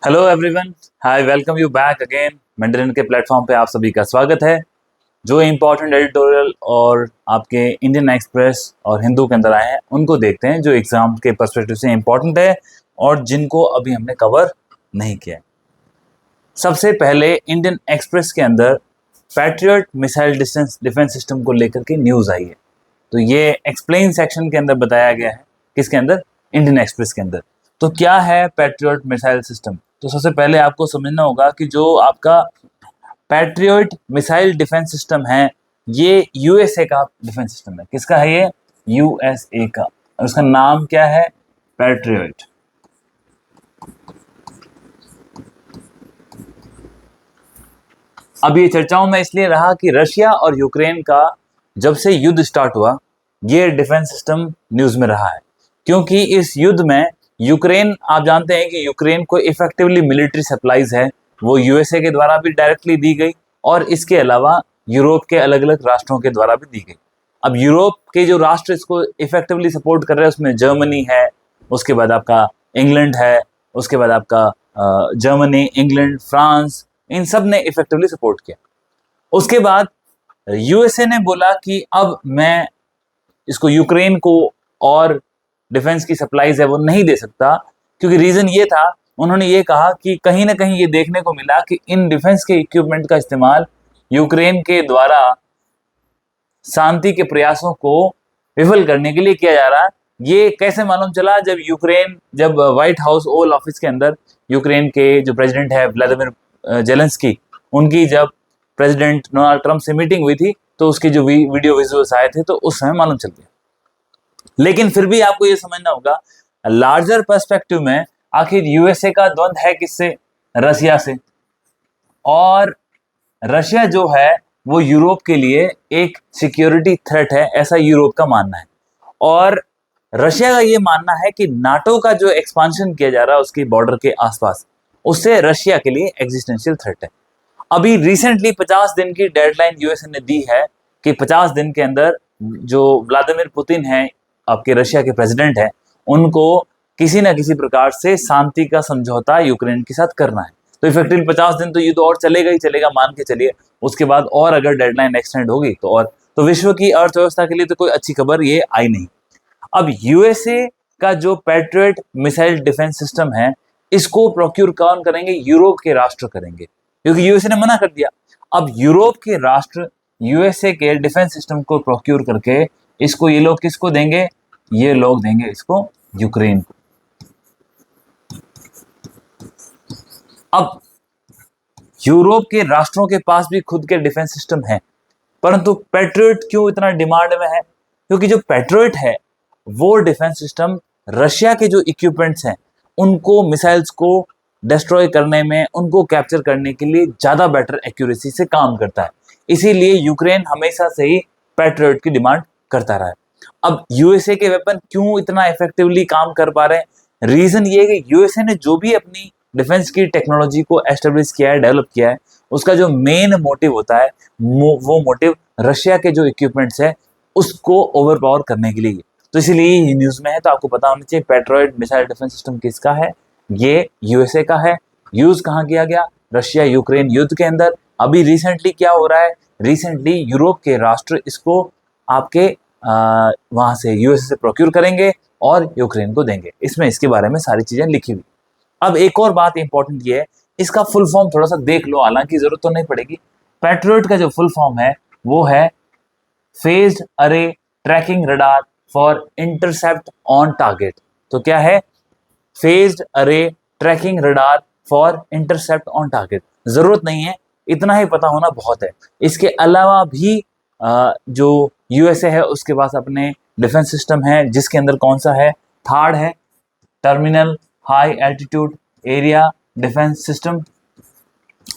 Hello everyone, hi, welcome you back again. Mandarin के platform पे आप सभी का स्वागत है। जो इम्पोर्टेंट एडिटोरियल और आपके इंडियन एक्सप्रेस और हिंदू के अंदर आए हैं उनको देखते हैं, जो एग्जाम के पर्सपेक्टिव से इम्पोर्टेंट है और जिनको अभी हमने कवर नहीं किया है। सबसे पहले इंडियन एक्सप्रेस के अंदर पैट्रियट मिसाइल डिफेंस सिस्टम को लेकर के न्यूज़ आई है। तो ये एक्सप्लेन सेक्शन के अंदर बताया गया है। किसके अंदर? इंडियन एक्सप्रेस के अंदर। तो क्या है पैट्रियट मिसाइल सिस्टम? तो सबसे पहले आपको समझना होगा कि जो आपका पैट्रियट मिसाइल डिफेंस सिस्टम है ये यूएसए का डिफेंस सिस्टम है। किसका है ये? यूएसए का। और उसका नाम क्या है? पैट्रियट। अब ये चर्चाओं में इसलिए रहा कि रशिया और यूक्रेन का जब से युद्ध स्टार्ट हुआ ये डिफेंस सिस्टम न्यूज में रहा है, क्योंकि इस युद्ध में यूक्रेन, आप जानते हैं कि यूक्रेन को इफेक्टिवली मिलिट्री सप्लाईज है वो यूएसए के द्वारा भी डायरेक्टली दी गई और इसके अलावा यूरोप के अलग अलग राष्ट्रों के द्वारा भी दी गई। अब यूरोप के जो राष्ट्र इसको इफेक्टिवली सपोर्ट कर रहे हैं उसमें जर्मनी है, उसके बाद आपका इंग्लैंड है, उसके बाद आपका जर्मनी, इंग्लैंड, फ्रांस, इन सब ने इफेक्टिवली सपोर्ट किया। उसके बाद यूएसए ने बोला कि अब मैं इसको यूक्रेन को और डिफेंस की सप्लाईज है वो नहीं दे सकता, क्योंकि रीजन ये था, उन्होंने ये कहा कि कहीं ना कहीं ये देखने को मिला कि इन डिफेंस के इक्विपमेंट का इस्तेमाल यूक्रेन के द्वारा शांति के प्रयासों को विफल करने के लिए किया जा रहा है। ये कैसे मालूम चला? जब व्हाइट हाउस ओवल ऑफिस के अंदर यूक्रेन के जो प्रेसिडेंट है व्लादिमीर जेलेंस्की, उनकी जब प्रेसिडेंट डोनाल्ड ट्रंप से मीटिंग हुई थी तो उसके जो वीडियो विजुअल्स आए थे तो उस समय मालूम चल गया। लेकिन फिर भी आपको ये समझना होगा लार्जर पर्सपेक्टिव में आखिर यूएसए का द्वंद है किससे? रशिया से। और रशिया जो है वो यूरोप के लिए एक सिक्योरिटी थ्रेट है, ऐसा यूरोप का मानना है। और रशिया का ये मानना है कि नाटो का जो एक्सपांशन किया जा रहा है उसकी बॉर्डर के आसपास, उससे रशिया के लिए एग्जिस्टेंशियल थ्रेट है। अभी रिसेंटली 50 दिन की डेडलाइन यूएसए ने दी है कि 50 दिन के अंदर जो व्लादिमीर पुतिन है, आपके रशिया के प्रेसिडेंट है, उनको किसी ना किसी प्रकार से शांति का समझौता यूक्रेन के साथ करना है। तो इफेक्टिवली 50 दिन तो ये तो और चलेगा ही चलेगा, मान के चलिए। उसके बाद और अगर डेडलाइन एक्सटेंड होगी तो और, तो विश्व की अर्थव्यवस्था के लिए तो कोई अच्छी खबर ये आई नहीं। अब यूएसए का जो पैट्रियट मिसाइल डिफेंस सिस्टम है इसको प्रोक्यूर कौन करेंगे? यूरोप के राष्ट्र करेंगे, क्योंकि यूएसए ने मना कर दिया। अब यूरोप के राष्ट्र यूएसए के डिफेंस सिस्टम को प्रोक्यूर करके इसको ये लोग किसको देंगे? ये लोग देंगे इसको यूक्रेन को। अब यूरोप के राष्ट्रों के पास भी खुद के डिफेंस सिस्टम है, परंतु पैट्रियट क्यों इतना डिमांड में है? क्योंकि जो पैट्रियट है वो डिफेंस सिस्टम रशिया के जो इक्विपमेंट्स हैं उनको, मिसाइल्स को डिस्ट्रॉय करने में, उनको कैप्चर करने के लिए ज्यादा बेटर एक्यूरेसी से काम करता है। इसीलिए यूक्रेन हमेशा से ही पैट्रियट की डिमांड करता रहा है। अब यूएसए के वेपन क्यों इतना इफेक्टिवली काम कर पा रहे हैं? रीजन ये है कि यूएसए ने जो भी अपनी डिफेंस की टेक्नोलॉजी को एस्टेब्लिश किया है, डेवलप किया है, उसका जो मेन मोटिव होता है वो मोटिव रशिया के जो इक्विपमेंट्स है उसको ओवरपावर करने के लिए। तो इसीलिए ये न्यूज में है, तो आपको पता होना चाहिए पैट्रियट मिसाइल डिफेंस सिस्टम किसका है? ये यूएसए का है। यूज कहाँ किया गया? रशिया यूक्रेन युद्ध के अंदर। अभी रिसेंटली क्या हो रहा है? रिसेंटली यूरोप के राष्ट्र इसको आपके वहां से यूएसए से प्रोक्यूर करेंगे और यूक्रेन को देंगे। इसमें इसके बारे में सारी चीजें लिखी हुई। अब एक और बात इंपॉर्टेंट ये है, इसका फुल फॉर्म थोड़ा सा देख लो, हालांकि जरूरत तो नहीं पड़ेगी। पैट्रियट का जो फुल फॉर्म है वो है phased array tracking radar for intercept on target. तो क्या है? Phased array tracking radar for intercept on target. जरूरत नहीं है, इतना ही पता होना बहुत है। इसके अलावा भी जो यूएसए है उसके पास अपने डिफेंस सिस्टम है, जिसके अंदर कौन सा है? थर्ड है terminal high altitude area defence system.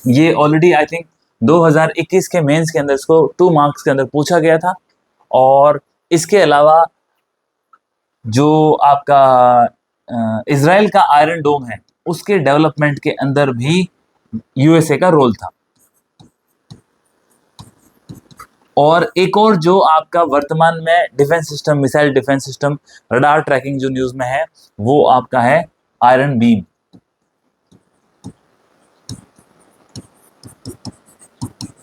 ये ऑलरेडी आई थिंक 2021 के मेंस के अंदर इसको 2 मार्क्स के अंदर पूछा गया था। और इसके अलावा जो आपका इजराइल का आयरन डोम है उसके डेवलपमेंट के अंदर भी यूएसए का रोल था। और एक और जो आपका वर्तमान में defence system, missile defence system, radar tracking जो न्यूज में है वो आपका है आयरन बीम।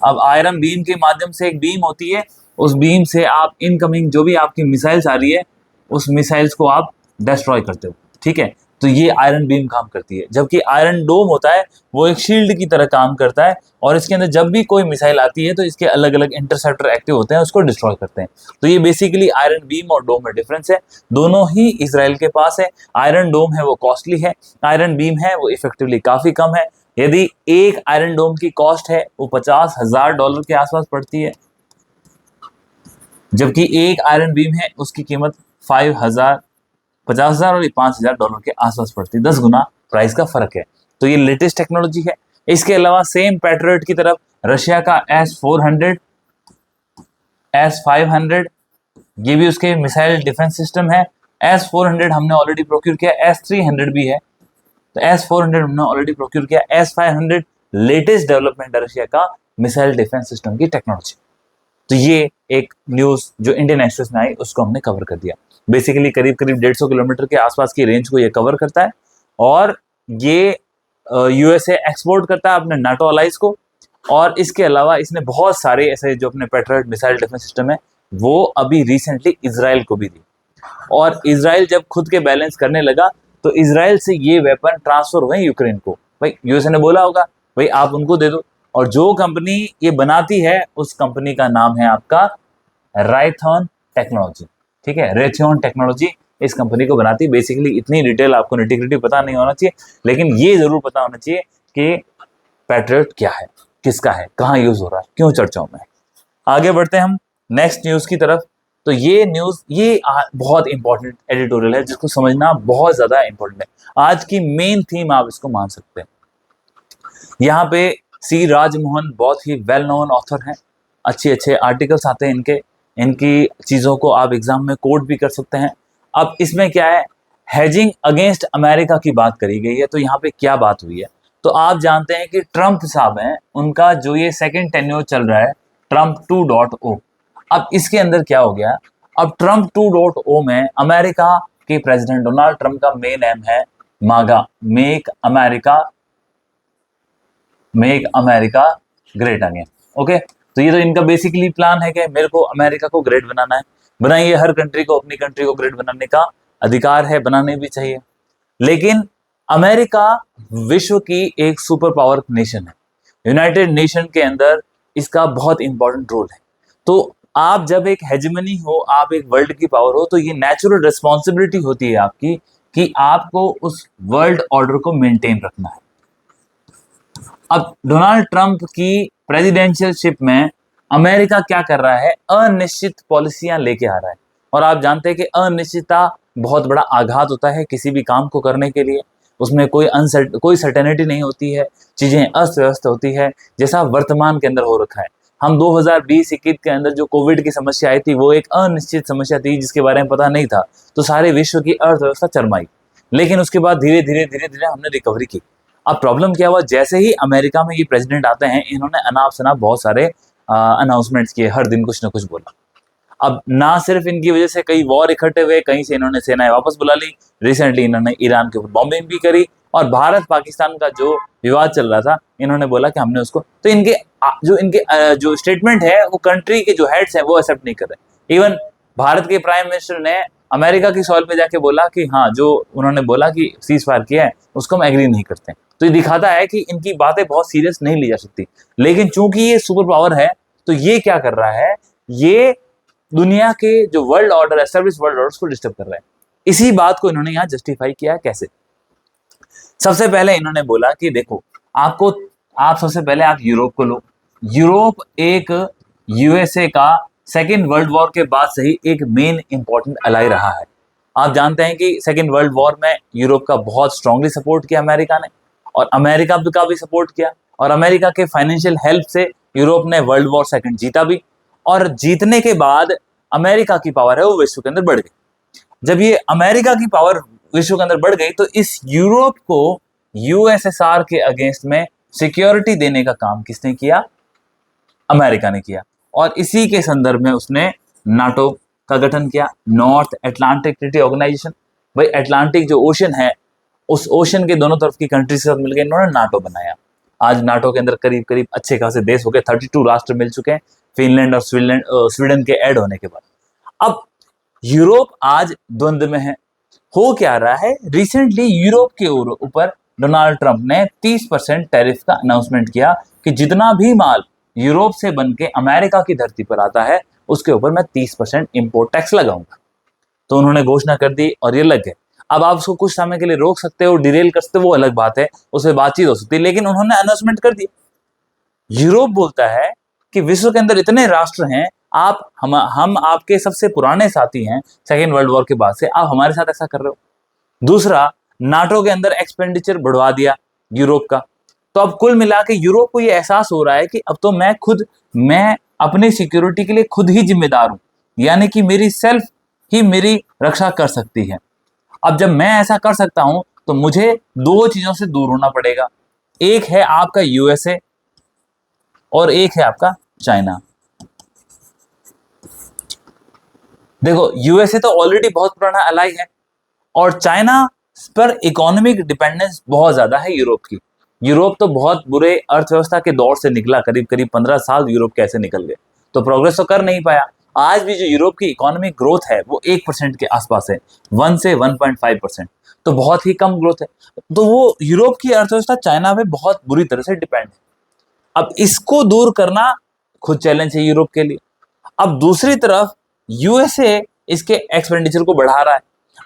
अब आयरन बीम के माध्यम से एक बीम होती है, उस बीम से आप इनकमिंग जो भी आपकी मिसाइल्स आ रही है उस मिसाइल्स को आप डिस्ट्रॉय करते हो, ठीक है। तो ये आयरन बीम काम करती है। जबकि आयरन डोम होता है वो एक शील्ड की तरह काम करता है, और इसके अंदर जब भी कोई मिसाइल आती है तो इसके अलग अलग इंटरसेप्टर एक्टिव होते हैं, उसको डिस्ट्रॉय करते हैं। तो ये बेसिकली आयरन बीम और डोम में डिफरेंस है। दोनों ही इसराइल के पास है। आयरन डोम है वो कॉस्टली है, आयरन बीम है वो इफेक्टिवली काफी कम है। यदि एक आयरन डोम की कॉस्ट है वो $50,000 के आसपास पड़ती है, जबकि एक आयरन बीम है उसकी कीमत 50,000 और $5,000 के आसपास पड़ती है। 10 गुना प्राइस का फर्क है। तो ये लेटेस्ट टेक्नोलॉजी है। इसके अलावा सेम पैट्रियट की तरफ रशिया का S-400, S-500, ये भी उसके मिसाइल डिफेंस सिस्टम है। S-400 हमने ऑलरेडी प्रोक्योर किया, S-300 भी है। तो S-400 हमने ऑलरेडी प्रोक्योर किया। S-500 लेटेस्ट डेवलपमेंट है रशिया का मिसाइल डिफेंस सिस्टम की टेक्नोलॉजी। तो ये एक न्यूज जो इंडियन एक्सप्रेस में आई उसको हमने कवर कर दिया। बेसिकली करीब करीब 150 किलोमीटर के आसपास की रेंज को ये कवर करता है, और ये यूएसए एक्सपोर्ट करता है अपने नाटो अलाइज को। और इसके अलावा इसने बहुत सारे ऐसे जो अपने पैट्रियट मिसाइल डिफेंस सिस्टम है वो अभी रिसेंटली इजराइल को भी दी। और इजराइल जब खुद के बैलेंस करने लगा तो इजराइल से ये वेपन ट्रांसफर हुए यूक्रेन को। भाई यूएसए ने बोला होगा भाई आप उनको दे दो, और जो कंपनी ये बनाती है उस कंपनी का नाम है आपका रायथॉन टेक्नोलॉजी, ठीक है। रेथियन टेक्नोलॉजी इस कंपनी को बनाती है। बेसिकली इतनी डिटेल आपको निटी-ग्रिटी पता नहीं होना चाहिए, लेकिन ये जरूर पता होना चाहिए कि पैट्रियट क्या है, किसका है, कहाँ यूज हो रहा है, क्यों चर्चाओं में। आगे बढ़ते हैं हम नेक्स्ट न्यूज की तरफ। तो ये न्यूज बहुत इंपॉर्टेंट एडिटोरियल है जिसको समझना बहुत ज्यादा इंपॉर्टेंट है। आज की मेन थीम आप इसको मान सकते हैं। यहाँ पे सी राजमोहन बहुत ही वेल नोन ऑथर हैं, अच्छे अच्छे आर्टिकल्स आते हैं इनकी चीज़ों को आप एग्जाम में कोट भी कर सकते हैं। अब इसमें क्या है, हेजिंग अगेंस्ट अमेरिका की बात करी गई है। तो यहाँ पे क्या बात हुई है, तो आप जानते हैं कि ट्रंप साहब हैं, उनका जो ये सेकंड टेन्योर चल रहा है ट्रंप 2.0। अब इसके अंदर क्या हो गया, अब ट्रंप 2.0 में अमेरिका के प्रेसिडेंट डोनाल्ड ट्रंप का मेन एम है मागा, make America great again. Okay, तो ये तो इनका बेसिकली प्लान है कि मेरे को अमेरिका को ग्रेट बनाना है। बनाइए, हर कंट्री को अपनी कंट्री को ग्रेट बनाने का अधिकार है, बनाने भी चाहिए। लेकिन अमेरिका विश्व की एक सुपर पावर नेशन है। यूनाइटेड नेशन के अंदर इसका बहुत इंपॉर्टेंट रोल है। तो आप जब एक हेजेमनी हो, आप एक वर्ल्ड की पावर हो, तो ये नेचुरल रिस्पॉन्सिबिलिटी होती है आपकी कि आपको उस वर्ल्ड ऑर्डर को मेंटेन रखना है। अब डोनाल्ड ट्रंप की प्रेसिडेंशियलशिप में अमेरिका क्या कर रहा है, अनिश्चित पॉलिसियां लेके आ रहा है। और आप जानते हैं कि अनिश्चितता बहुत बड़ा आघात होता है किसी भी काम को करने के लिए। उसमें कोई सर्टेनिटी नहीं होती है, चीजें अस्त व्यस्त होती है, जैसा वर्तमान के अंदर हो रखा है। हम 2020-21 के अंदर जो कोविड की समस्या आई थी वो एक अनिश्चित समस्या थी जिसके बारे में पता नहीं था, तो सारे विश्व की अर्थव्यवस्था चरमाई। लेकिन उसके बाद धीरे धीरे हमने रिकवरी की। अब प्रॉब्लम क्या हुआ, जैसे ही अमेरिका में ये प्रेसिडेंट आते हैं, इन्होंने अनाप शनाप बहुत सारे अनाउंसमेंट्स किए, हर दिन कुछ ना कुछ बोला। अब ना सिर्फ इनकी वजह से कई वॉर इकट्ठे हुए, कहीं से इन्होंने सेनाएं वापस बुला ली। रिसेंटली इन्होंने ईरान के ऊपर बॉम्बिंग भी करी, और भारत पाकिस्तान का जो विवाद चल रहा था, इन्होंने बोला कि हमने उसको, तो इनके जो स्टेटमेंट है वो कंट्री के जो हेड्स हैं वो एक्सेप्ट नहीं कर रहे। इवन भारत के प्राइम मिनिस्टर ने अमेरिका की सॉइल पे जाके बोला कि हाँ, जो उन्होंने बोला कि सीज फायर किया है उसको हम एग्री नहीं करते। तो ये दिखाता है कि इनकी बातें बहुत सीरियस नहीं ली जा सकती। लेकिन चूंकि ये सुपर पावर है, तो ये क्या कर रहा है, ये दुनिया के जो world order, establish world order को डिस्टर्ब कर रहा है। इसी बात को इन्होंने यहाँ जस्टिफाई किया। कैसे? सबसे पहले इन्होंने बोला कि देखो, आप सबसे पहले आप यूरोप को लो। यूरोप एक यूएसए का सेकेंड वर्ल्ड वॉर के बाद से ही एक मेन इंपॉर्टेंट अलाई रहा है। आप जानते हैं कि सेकेंड वर्ल्ड वॉर में यूरोप का बहुत स्ट्रांगली सपोर्ट किया अमेरिका ने, और अमेरिका का भी सपोर्ट किया, और अमेरिका के फाइनेंशियल हेल्प से यूरोप ने वर्ल्ड वॉर सेकंड जीता भी। और जीतने के बाद अमेरिका की पावर है वो विश्व के अंदर बढ़ गई। जब ये अमेरिका की पावर विश्व के अंदर बढ़ गई, तो इस यूरोप को यूएसएसआर के अगेंस्ट में सिक्योरिटी देने का काम किसने किया? अमेरिका ने किया। और इसी के संदर्भ में उसने नाटो का गठन किया, नॉर्थ अटलांटिक ट्रीटी ऑर्गेनाइजेशन। भाई अटलांटिक जो ओशन है, उस ओशन के दोनों तरफ की कंट्री से मिलकर इन्होंने नाटो बनाया। आज नाटो के अंदर करीब करीब अच्छे खासे देश हो गए, 32 राष्ट्र मिल चुके हैं फिनलैंड और स्वीडन के ऐड होने के बाद। अब यूरोप आज द्वंद्व में है। हो क्या रहा है, रिसेंटली यूरोप के ऊपर डोनाल्ड ट्रंप ने 30% टैरिफ का अनाउंसमेंट किया कि जितना भी माल यूरोप से बन के अमेरिका की धरती पर आता है उसके ऊपर मैं 30% इंपोर्ट टैक्स लगाऊंगा। तो उन्होंने घोषणा कर दी और ये लग गए। अब आप उसको कुछ समय के लिए रोक सकते हो, डिरेल कर सकते हो, वो अलग बात है, उससे बातचीत हो सकती है, लेकिन उन्होंने अनाउंसमेंट कर दिया। यूरोप बोलता है कि विश्व के अंदर इतने राष्ट्र हैं, हम आपके सबसे पुराने साथी हैं सेकेंड वर्ल्ड वॉर के बाद से, आप हमारे साथ ऐसा कर रहे हो। दूसरा, नाटो के अंदर एक्सपेंडिचर बढ़वा दिया यूरोप का। तो अब कुल मिला के यूरोप को ये एहसास हो रहा है कि अब तो मैं अपनी सिक्योरिटी के लिए खुद ही जिम्मेदार हूं, यानी कि मेरी सेल्फ ही मेरी रक्षा कर सकती है। अब जब मैं ऐसा कर सकता हूं तो मुझे दो चीजों से दूर होना पड़ेगा। एक है आपका यूएसए और एक है आपका चाइना। देखो, यूएसए तो ऑलरेडी बहुत पुराना अलाई है और चाइना पर इकोनॉमिक डिपेंडेंस बहुत ज्यादा है यूरोप की। यूरोप तो बहुत बुरे अर्थव्यवस्था के दौर से निकला, करीब करीब 15 साल यूरोप कैसे निकल गए, तो प्रोग्रेस तो कर नहीं पाया। आज भी जो यूरोप की इकोनॉमिक ग्रोथ है वो 1% के आसपास है, 1 से 1.5%, तो बहुत ही कम ग्रोथ है। तो वो यूरोप की अर्थव्यवस्था चाइना पे बहुत बुरी तरह से डिपेंड है। अब इसको दूर करना खुद चैलेंज है यूरोप के लिए। अब दूसरी तरफ यूएसए इसके एक्सपेंडिचर को बढ़ा रहा है।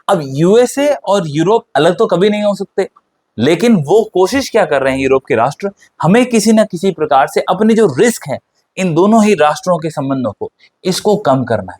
अब यूएसए और यूरोप अलग तो कभी नहीं हो सकते, लेकिन वो कोशिश क्या कर रहे हैं यूरोप के राष्ट्र, हमें किसी न किसी प्रकार से अपनी जो रिस्क है इन दोनों ही राष्ट्रों के संबंधों को, इसको कम करना है।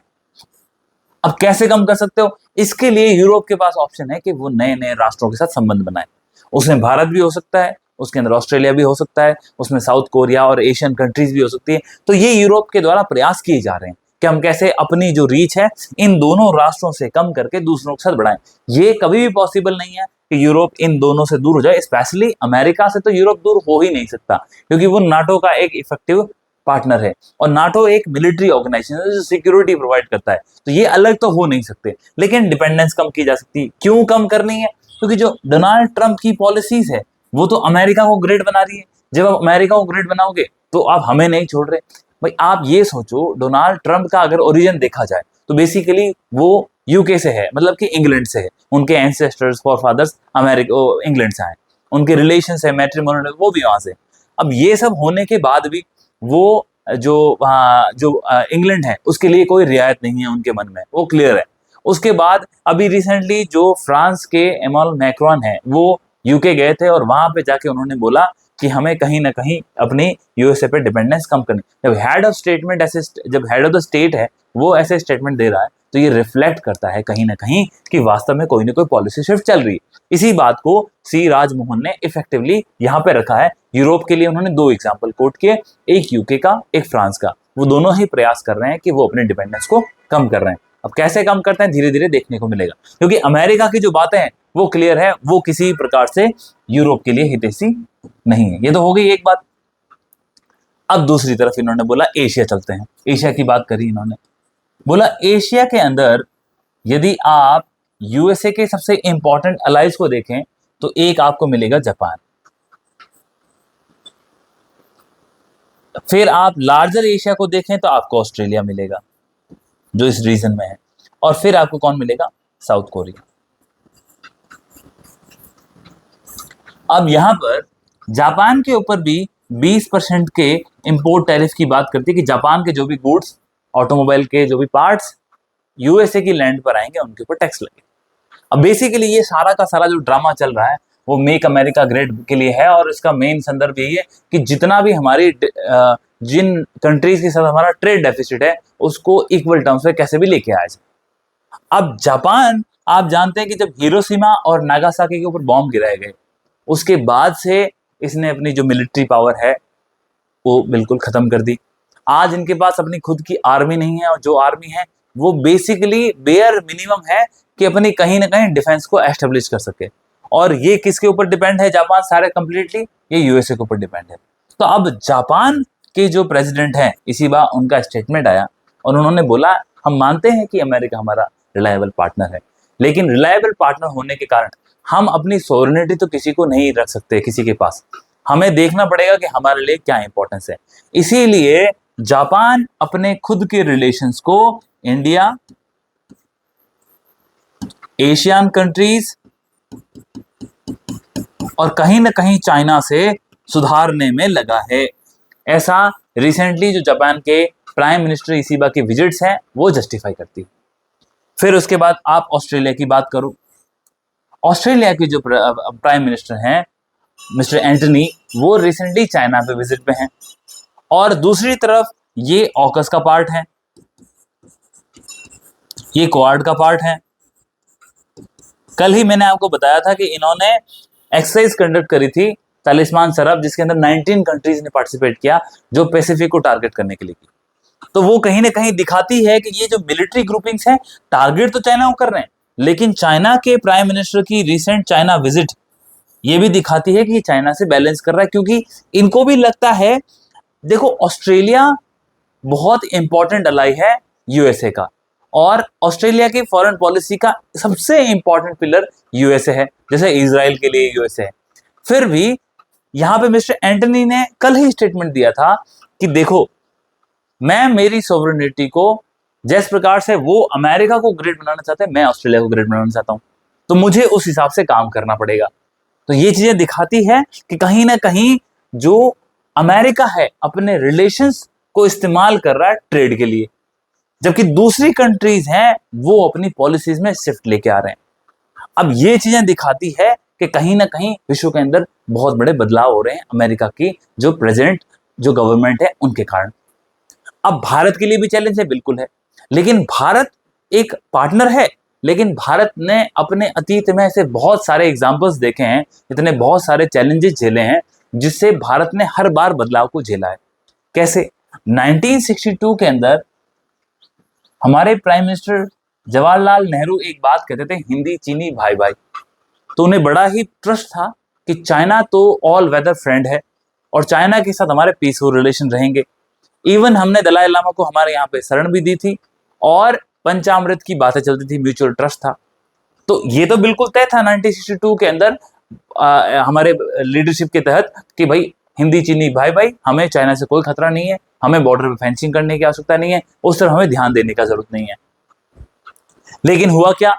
अब कैसे कम कर सकते हो, इसके लिए यूरोप के पास ऑप्शन है कि वो नए नए राष्ट्रों के साथ संबंध बनाए। उसमें भारत भी हो सकता है, उसके अंदर ऑस्ट्रेलिया भी हो सकता है, उसमें साउथ कोरिया और एशियन कंट्रीज भी हो सकती है। तो ये यूरोप के द्वारा प्रयास किए जा रहे हैं कि हम कैसे अपनी जो रीच है इन दोनों राष्ट्रों से कम करके दूसरों के साथ बढ़ाएं। ये कभी भी पॉसिबल नहीं है कि यूरोप इन दोनों से दूर हो जाए, स्पेशली अमेरिका से तो यूरोप दूर हो ही नहीं सकता, क्योंकि वो नाटो का एक इफेक्टिव पार्टनर है और नाटो एक मिलिट्री ऑर्गेनाइजेशन है जो सिक्योरिटी प्रोवाइड करता है। तो ये अलग तो हो नहीं सकते, लेकिन डिपेंडेंस कम की जा सकती है। क्यों कम करनी है? क्योंकि जो डोनाल्ड ट्रंप की पॉलिसीज है वो तो अमेरिका को ग्रेट बना रही है। जब आप अमेरिका को ग्रेट बनाओगे तो आप हमें नहीं छोड़ रहे। भाई आप ये सोचो, डोनाल्ड ट्रंप का अगर ओरिजिन देखा जाए तो बेसिकली वो यूके से है, मतलब कि इंग्लैंड से है। उनके एंसेस्टर्स फॉरफादर्स अमेरिका इंग्लैंड से आए, उनके रिलेशन है मैट्रिमोनियल वो भी वहां से। अब ये सब होने के बाद भी वो जो इंग्लैंड है उसके लिए कोई रियायत नहीं है उनके मन में, वो क्लियर है। उसके बाद अभी रिसेंटली जो फ्रांस के एमानुएल मैक्रोन है वो यूके गए थे और वहां पे जाके उन्होंने बोला कि हमें कहीं ना कहीं अपनी यूएसए पे डिपेंडेंस कम करनी। जब हेड ऑफ द स्टेट है वो ऐसे स्टेटमेंट दे रहा है तो ये रिफ्लेक्ट करता है कहीं ना कहीं कि वास्तव में कोई ना कोई पॉलिसी शिफ्ट चल रही है। इसी बात को सी राजमोहन ने इफेक्टिवली यहाँ पे रखा है। यूरोप के लिए उन्होंने दो एग्जाम्पल कोट किए, एक यूके का, एक फ्रांस का। वो दोनों ही प्रयास कर रहे हैं कि वो अपने डिपेंडेंस को कम कर रहे हैं। अब कैसे कम करते हैं धीरे धीरे देखने को मिलेगा, क्योंकि अमेरिका की जो बातें हैं वो क्लियर है, वो किसी प्रकार से यूरोप के लिए हितैषी नहीं है। ये तो हो गई एक बात। अब दूसरी तरफ इन्होंने बोला एशिया चलते हैं। एशिया की बात करी इन्होंने, बोला एशिया के अंदर यदि आप यूएसए के सबसे इंपॉर्टेंट अलाइज को देखें तो एक आपको मिलेगा जापान, फिर आप लार्जर एशिया को देखें तो आपको ऑस्ट्रेलिया मिलेगा जो इस रीजन में है, और फिर आपको कौन मिलेगा? South Korea. अब यहां पर जापान के ऊपर भी 20% के इंपोर्ट टैरिफ की बात करती है कि जापान के जो भी गुड्स, ऑटोमोबाइल के जो भी पार्ट्स यूएसए की लैंड पर आएंगे उनके ऊपर टैक्स लगे। अब बेसिकली ये सारा का सारा जो ड्रामा चल रहा है वो मेक अमेरिका ग्रेट के लिए है, और इसका मेन संदर्भ यही है कि जितना भी हमारी जिन कंट्रीज के साथ हमारा ट्रेड डेफिसिट है उसको इक्वल टर्म्स में कैसे भी लेके आया जाए। अब जापान, आप जानते हैं कि जब हिरोशिमा और नागासाकी के ऊपर बॉम्ब गिराए गए उसके बाद से इसने अपनी जो मिलिट्री पावर है वो बिल्कुल खत्म कर दी। आज इनके पास अपनी खुद की आर्मी नहीं है, और जो आर्मी है वो बेसिकली बेयर मिनिमम है कि अपनी कहीं ना कहीं डिफेंस को एस्टेब्लिश कर सके। और ये किसके ऊपर डिपेंड है जापान? सारे कंप्लीटली ये यूएसए के ऊपर डिपेंड है। तो अब जापान के जो प्रेसिडेंट हैं इसी बार उनका स्टेटमेंट आया और उन्होंने बोला हम मानते हैं कि अमेरिका हमारा रिलायबल पार्टनर है, लेकिन रिलायबल पार्टनर होने के कारण हम अपनी सोवरेनिटी तो किसी को नहीं रख सकते किसी के पास। हमें देखना पड़ेगा कि हमारे लिए क्या इंपॉर्टेंस है। इसीलिए जापान अपने खुद के रिलेशंस को इंडिया, एशियन कंट्रीज और कहीं ना कहीं चाइना से सुधारने में लगा है। ऐसा रिसेंटली जो जापान के प्राइम मिनिस्टर इसीबा की विजिट्स हैं वो जस्टिफाई करती है। फिर उसके बाद आप ऑस्ट्रेलिया की बात करो। ऑस्ट्रेलिया के जो प्राइम मिनिस्टर हैं मिस्टर एंटनी, वो रिसेंटली चाइना पे विजिट पे हैं। और दूसरी तरफ ये ऑकस का पार्ट है, ये क्वाड का पार्ट है। कल ही मैंने आपको बताया था कि इन्होंने एक्सरसाइज कंडक्ट करी थी तालिस्मान सरहद, जिसके अंदर 19 कंट्रीज ने पार्टिसिपेट किया, जो पैसिफिक को टारगेट करने के लिए की। तो वो कहीं ना कहीं दिखाती है कि ये जो मिलिट्री ग्रुपिंग्स हैं टारगेट तो चाइना को कर रहे हैं, लेकिन चाइना के प्राइम मिनिस्टर की रिसेंट चाइना विजिट ये भी दिखाती है कि चाइना से बैलेंस कर रहा है, क्योंकि इनको भी लगता है, देखो ऑस्ट्रेलिया बहुत इंपॉर्टेंट अलाई है यूएसए का, और ऑस्ट्रेलिया की फॉरेन पॉलिसी का सबसे इंपॉर्टेंट पिलर यूएसए है, जैसे इजराइल के लिए यूएसए है। फिर भी यहां पे मिस्टर एंटनी ने कल ही स्टेटमेंट दिया था कि देखो, मैं मेरी सोवरेनिटी को जिस प्रकार से वो अमेरिका को ग्रेट बनाना चाहते हैं, मैं ऑस्ट्रेलिया को ग्रेट बनाना चाहता हूं, तो मुझे उस हिसाब से काम करना पड़ेगा। तो ये चीजें दिखाती है कि कहीं ना कहीं जो अमेरिका है अपने रिलेशंस को इस्तेमाल कर रहा है ट्रेड के लिए, जबकि दूसरी कंट्रीज हैं वो अपनी पॉलिसीज में शिफ्ट लेके आ रहे हैं। अब ये चीजें दिखाती है कि कहीं ना कहीं विश्व के अंदर बहुत बड़े बदलाव हो रहे हैं अमेरिका की जो प्रेजेंट जो गवर्नमेंट है उनके कारण। अब भारत के लिए भी चैलेंज है, बिल्कुल है, लेकिन भारत एक पार्टनर है। लेकिन भारत ने अपने अतीत में ऐसे बहुत सारे एग्जाम्पल्स देखे हैं, इतने बहुत सारे चैलेंजेस झेले हैं, जिससे भारत ने हर बार बदलाव को झेला है। कैसे? 1962 के अंदर हमारे प्राइम मिनिस्टर जवाहरलाल नेहरू एक बात कहते थे, हिंदी चीनी भाई भाई। तो उन्हें बड़ा ही ट्रस्ट था कि चाइना तो ऑल वेदर फ्रेंड है और चाइना के साथ हमारे पीसफुल रिलेशन रहेंगे। इवन हमने दलाई लामा को हमारे यहाँ पे शरण भी दी थी और पंचामृत की बातें चलती थी, म्यूचुअल ट्रस्ट था। तो ये तो बिल्कुल तय था 1962 के अंदर हमारे लीडरशिप के तहत कि भाई हिंदी चीनी भाई भाई, हमें चाइना से कोई खतरा नहीं है, हमें बॉर्डर पे फेंसिंग करने की आवश्यकता नहीं है, उस तरफ हमें ध्यान देने का जरूरत नहीं है। लेकिन हुआ क्या,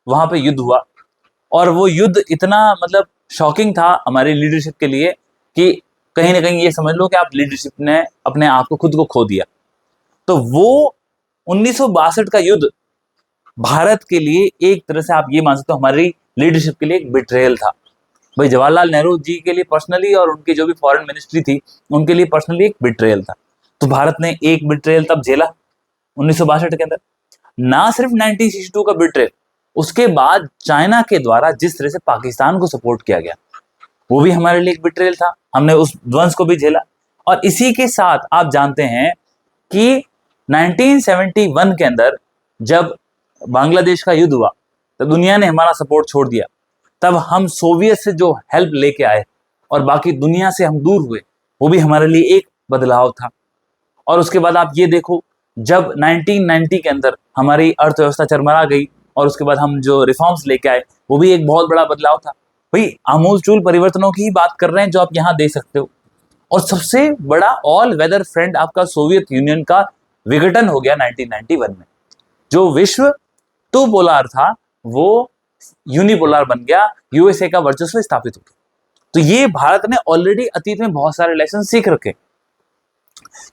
वहां पे युद्ध हुआ, और वो युद्ध इतना मतलब शॉकिंग था हमारी लीडरशिप के लिए कि कहीं ना कहीं ये समझ लो कि आप लीडरशिप ने अपने आप को खुद को खो दिया। तो वो 1962 का युद्ध भारत के लिए एक तरह से आप ये मान सकते हो हमारी लीडरशिप के लिए एक बिट्रेयल था। भाई जवाहरलाल नेहरू जी के लिए पर्सनली और उनकी जो भी फॉरेन मिनिस्ट्री थी उनके लिए पर्सनली एक बिट्रेयल था। तो भारत ने एक बिट्रेयल तब झेला 1962 के अंदर। ना सिर्फ 1962 का बिट्रेयल, उसके बाद चाइना के द्वारा जिस तरह से पाकिस्तान को सपोर्ट किया गया वो भी हमारे लिए एक बिट्रेयल था, हमने उस ध्वंस को भी झेला। और इसी के साथ आप जानते हैं कि 1971 के अंदर जब बांग्लादेश का युद्ध हुआ तब दुनिया ने हमारा सपोर्ट छोड़ दिया। तब हम सोवियत से जो हेल्प लेके आए और बाकी दुनिया से हम दूर हुए, वो भी हमारे लिए एक बदलाव था। और उसके बाद आप ये देखो, जब 1990 के अंदर हमारी अर्थव्यवस्था चरमरा गई और उसके बाद हम जो रिफॉर्म्स लेके आए वो भी एक बहुत बड़ा बदलाव था। भाई आमूलचूल परिवर्तनों की ही बात कर रहे हैं जो आप यहाँ देख सकते हो। और सबसे बड़ा ऑल वेदर फ्रेंड आपका सोवियत यूनियन का विघटन हो गया 1991 में। जो विश्व टू पोलार था वो यूनिपोलार बन गया, यूएसए का वर्चस्व स्थापित हो गया। तो ये भारत ने ऑलरेडी अतीत में बहुत सारे लेसन सीख रखे।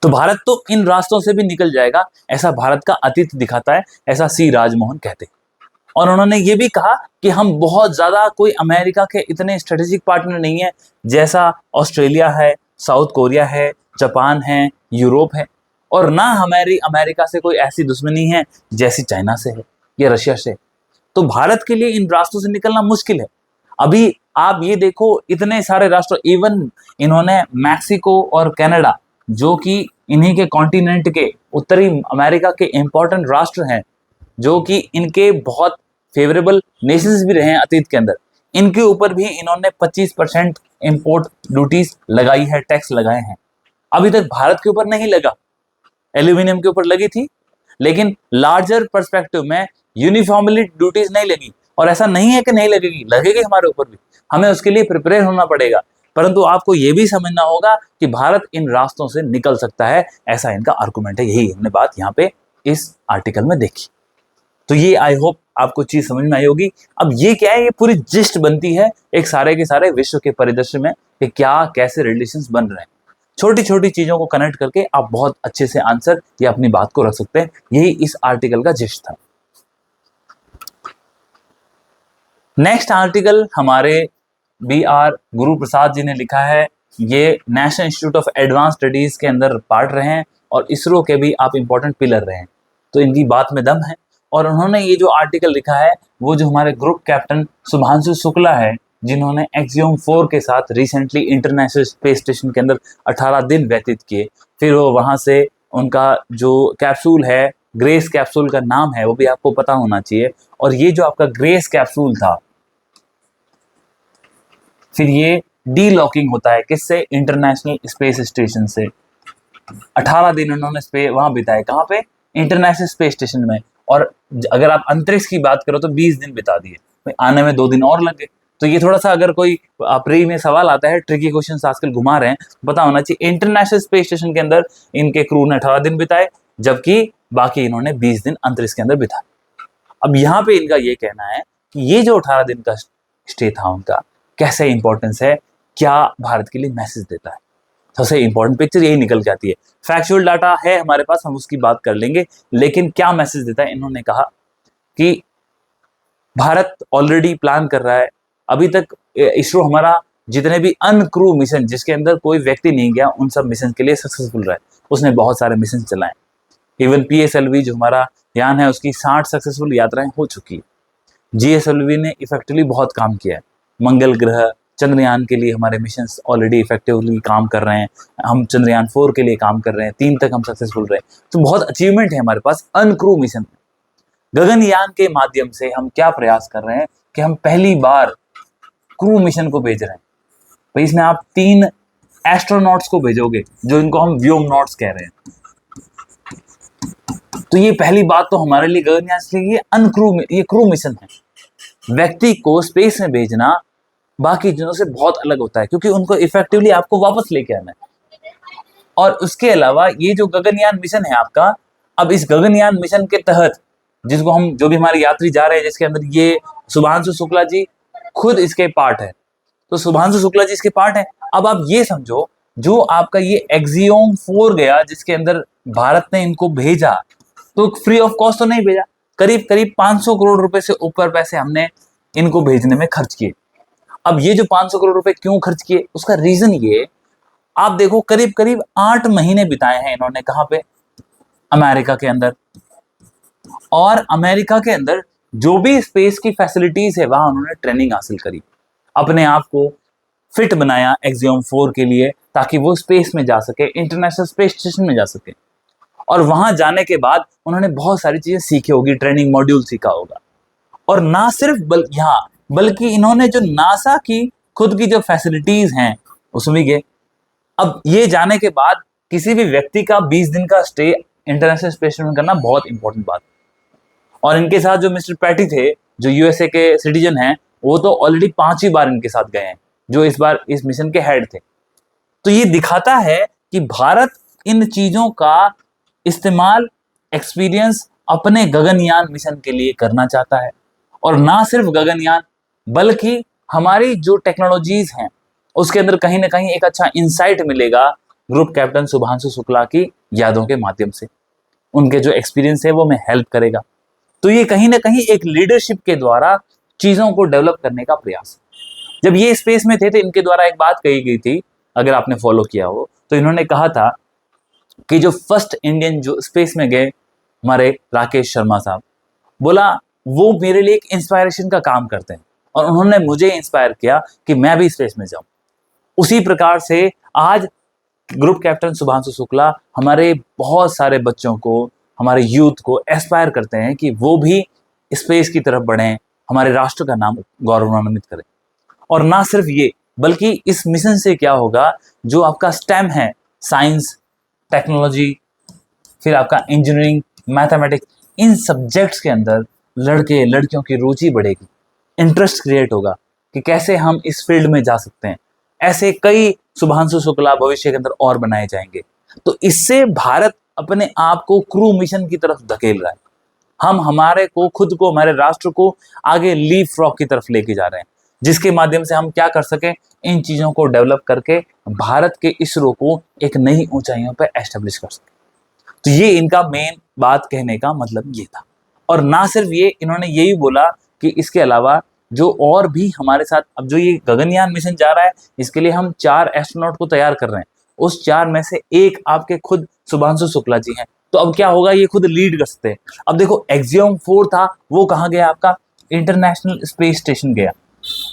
तो भारत तो इन रास्तों से भी निकल जाएगा, ऐसा भारत का अतीत दिखाता है, ऐसा सी राजमोहन कहते हैं। और उन्होंने ये भी कहा कि हम बहुत ज्यादा कोई अमेरिका के इतने स्ट्रेटेजिक पार्टनर नहीं है जैसा ऑस्ट्रेलिया है, साउथ कोरिया है, जापान है, यूरोप है, और ना हमारी अमेरिका से कोई ऐसी दुश्मनी है जैसी चाइना से है या रशिया से। तो भारत के लिए इन रास्तों से निकलना मुश्किल है। अभी आप ये देखो, इतने सारे राष्ट्र, इवन इन्होंने मैक्सिको और कनाडा जो कि इन्हीं के कॉन्टिनेंट के उत्तरी अमेरिका के इंपॉर्टेंट राष्ट्र हैं, जो कि इनके बहुत फेवरेबल नेशंस भी रहे हैं अतीत के अंदर, इनके ऊपर भी इन्होंने 25% इंपोर्ट ड्यूटीज लगाई है, टैक्स लगाए हैं। अभी तक भारत के ऊपर नहीं लगा, एल्यूमिनियम के ऊपर लगी थी, लेकिन लार्जर पर्सपेक्टिव में यूनिफॉर्मली ड्यूटीज नहीं लगी। और ऐसा नहीं है कि नहीं लगेगी, लगेगी हमारे ऊपर भी, हमें उसके लिए प्रिपेयर होना पड़ेगा। परंतु आपको ये भी समझना होगा कि भारत इन रास्तों से निकल सकता है, ऐसा इनका आर्गुमेंट है। यही हमने बात यहाँ पे इस आर्टिकल में देखी। तो ये आई होप आपको चीज समझ में आई होगी। अब ये क्या है, ये पूरी जिस्ट बनती है एक सारे के सारे विश्व के परिदृश्य में कि क्या कैसे रिलेशंस बन रहे हैं। छोटी छोटी चीजों को कनेक्ट करके आप बहुत अच्छे से आंसर या अपनी बात को रख सकते हैं। यही इस आर्टिकल का जिस्ट था। नेक्स्ट आर्टिकल हमारे BR गुरु प्रसाद जी ने लिखा है। ये national institute of advance studies के अंदर पार्ट रहे हैं और इसरो के भी आप इंपॉर्टेंट पिलर रहे हैं, तो इनकी बात में दम है। और उन्होंने ये जो आर्टिकल लिखा है वो जो हमारे ग्रुप कैप्टन शुभांशु शुक्ला है, जिन्होंने एक्सियोम 4 के साथ रिसेंटली इंटरनेशनल स्पेस स्टेशन के अंदर 18 दिन व्यतीत किए, फिर वो वहाँ से उनका जो कैप्सूल है, ग्रेस कैप्सूल का नाम है, वो भी आपको पता होना चाहिए। और ये जो आपका ग्रेस कैप्सूल था, फिर ये डी लॉकिंग होता है किससे, इंटरनेशनल स्पेस स्टेशन से। 18 दिन उन्होंने वहां बिताए, कहाँ पे, इंटरनेशनल स्पेस स्टेशन में। और अगर आप अंतरिक्ष की बात करो तो 20 दिन बिता दिए, आने में 2 दिन और लगे। तो ये थोड़ा सा, अगर कोई प्री में सवाल आता है, ट्रिकी क्वेश्चन आजकल घुमा रहे हैं, पता होना चाहिए इंटरनेशनल स्पेस स्टेशन के अंदर इनके क्रू ने 18 दिन बिताए, जबकि बाकी इन्होंने 20 दिन अंतरिक्ष के अंदर बिताए। अब यहाँ पे इनका ये कहना है कि ये जो 18 दिन का स्टे था उनका, कैसे इंपॉर्टेंस है, क्या भारत के लिए मैसेज देता है। सबसे इंपॉर्टेंट पिक्चर यही निकल के आती है। फैक्चुअल डाटा है हमारे पास, हम उसकी बात कर लेंगे, लेकिन क्या मैसेज देता है। इन्होंने कहा कि भारत ऑलरेडी प्लान कर रहा है, अभी तक इसरो हमारा जितने भी अनक्रू मिशन जिसके अंदर कोई व्यक्ति नहीं गया, उन सब मिशन के लिए सक्सेसफुल रहा है। उसने बहुत सारे मिशन चलाए। इवन PSLV जो हमारा यान है, उसकी 60 सक्सेसफुल यात्राएं हो चुकी है। GSLV ने इफेक्टिवली बहुत काम किया है। मंगल ग्रह, चंद्रयान के लिए हमारे मिशन ऑलरेडी इफेक्टिवली काम कर रहे हैं। हम चंद्रयान 4 के लिए काम कर रहे हैं, 3 तक हम सक्सेसफुल रहे। तो बहुत अचीवमेंट है हमारे पास अनक्रू मिशन। गगनयान के माध्यम से हम क्या प्रयास कर रहे हैं कि हम पहली बार क्रू मिशन को भेज रहे हैं। तो इसमें आप 3 एस्ट्रोनॉट्स को भेजोगे, जो इनको हम व्योमनॉट्स कह रहे हैं। तो ये पहली बात तो हमारे लिए गगनयान के लिए ये क्रू मिशन है। व्यक्ति को स्पेस में भेजना बाकी चीजों से बहुत अलग होता है, क्योंकि उनको इफेक्टिवली आपको वापस लेके आना है। और उसके अलावा ये जो गगनयान मिशन है आपका, अब इस गगनयान मिशन के तहत जिसको हम, जो भी हमारे यात्री जा रहे हैं, जिसके अंदर ये शुभांशु शुक्ला जी खुद इसके पार्ट है, तो शुभांशु शुक्ला जी इसके पार्ट है। अब आप ये समझो, जो आपका ये एक्सियोम 4 गया, जिसके अंदर भारत ने इनको भेजा, तो फ्री ऑफ कॉस्ट तो नहीं भेजा, करीब करीब 500 करोड़ रुपए से ऊपर पैसे हमने इनको भेजने में खर्च किए। अब ये जो 500 करोड़ रुपए क्यों खर्च किए, उसका रीजन ये, आप देखो करीब करीब 8 महीने बिताए हैं इन्होंने, कहां पे, अमेरिका के अंदर। और अमेरिका के अंदर जो भी स्पेस की फैसिलिटीज है, वहां उन्होंने ट्रेनिंग हासिल करी, अपने आप को फिट बनाया एक्सियोम 4 के लिए, ताकि वो स्पेस में जा सके, इंटरनेशनल स्पेस स्टेशन में जा सके। और वहां जाने के बाद उन्होंने बहुत सारी चीजें सीखी होगी, ट्रेनिंग मॉड्यूल सीखा होगा। और ना सिर्फ बल्कि इन्होंने जो नासा की खुद की जो फैसिलिटीज हैं उसमें गए। अब ये जाने के बाद किसी भी व्यक्ति का 20 दिन का स्टे इंटरनेशनल स्पेस स्टेशन करना बहुत इंपॉर्टेंट बात। और इनके साथ जो मिस्टर पैटी थे, जो USA के सिटीजन हैं, वो तो ऑलरेडी 5 ही बार इनके साथ गए हैं, जो इस बार इस मिशन के हेड थे। तो ये दिखाता है कि भारत इन चीजों का इस्तेमाल, एक्सपीरियंस अपने गगनयान मिशन के लिए करना चाहता है। और ना सिर्फ गगनयान, बल्कि हमारी जो टेक्नोलॉजीज हैं उसके अंदर कहीं ना कहीं एक अच्छा इंसाइट मिलेगा ग्रुप कैप्टन शुभांशु शुक्ला की यादों के माध्यम से। उनके जो एक्सपीरियंस है वो हमें हेल्प करेगा। तो ये कहीं ना कहीं एक लीडरशिप के द्वारा चीजों को डेवलप करने का प्रयास है। जब ये स्पेस में थे तो इनके द्वारा एक बात कही गई थी, अगर आपने फॉलो किया हो, तो इन्होंने कहा था कि जो फर्स्ट इंडियन जो स्पेस में गए हमारे राकेश शर्मा साहब, बोला वो मेरे लिए एक इंस्पायरेशन का काम करते हैं और उन्होंने मुझे इंस्पायर किया कि मैं भी स्पेस में जाऊं। उसी प्रकार से आज ग्रुप कैप्टन शुभांशु शुक्ला हमारे बहुत सारे बच्चों को, हमारे यूथ को एस्पायर करते हैं कि वो भी स्पेस की तरफ बढ़ें, हमारे राष्ट्र का नाम गौरवान्वित करें। और ना सिर्फ ये, बल्कि इस मिशन से क्या होगा, जो आपका स्टेम है, साइंस, टेक्नोलॉजी, फिर आपका इंजीनियरिंग, मैथमेटिक्स, इन सब्जेक्ट्स के अंदर लड़के लड़कियों की रुचि बढ़ेगी, इंटरेस्ट क्रिएट होगा कि कैसे हम इस फील्ड में जा सकते हैं। ऐसे कई शुभांशु शुक्ला भविष्य के अंदर और बनाए जाएंगे। तो इससे भारत अपने आप को क्रू मिशन की तरफ धकेल रहा है। हम हमारे को खुद को, हमारे राष्ट्र को आगे लीप फ्रॉग की तरफ लेके जा रहे हैं, जिसके माध्यम से हम क्या कर सकें, इन चीजों को डेवलप करके भारत के इसरो को एक नई ऊंचाइयों पर एस्टेब्लिश कर सके। तो ये इनका मेन बात कहने का मतलब ये था। और ना सिर्फ ये, इन्होंने यही बोला कि इसके अलावा जो और भी हमारे साथ, अब जो ये गगनयान मिशन जा रहा है, इसके लिए हम 4 एस्ट्रोनॉट को तैयार कर रहे हैं। उस 4 में से एक आपके खुद शुभांशु शुक्ला जी हैं। तो अब क्या होगा, ये खुद लीड कर सकते हैं। अब देखो, एक्सियोम 4 था, वो कहाँ गया आपका, इंटरनेशनल स्पेस स्टेशन गया।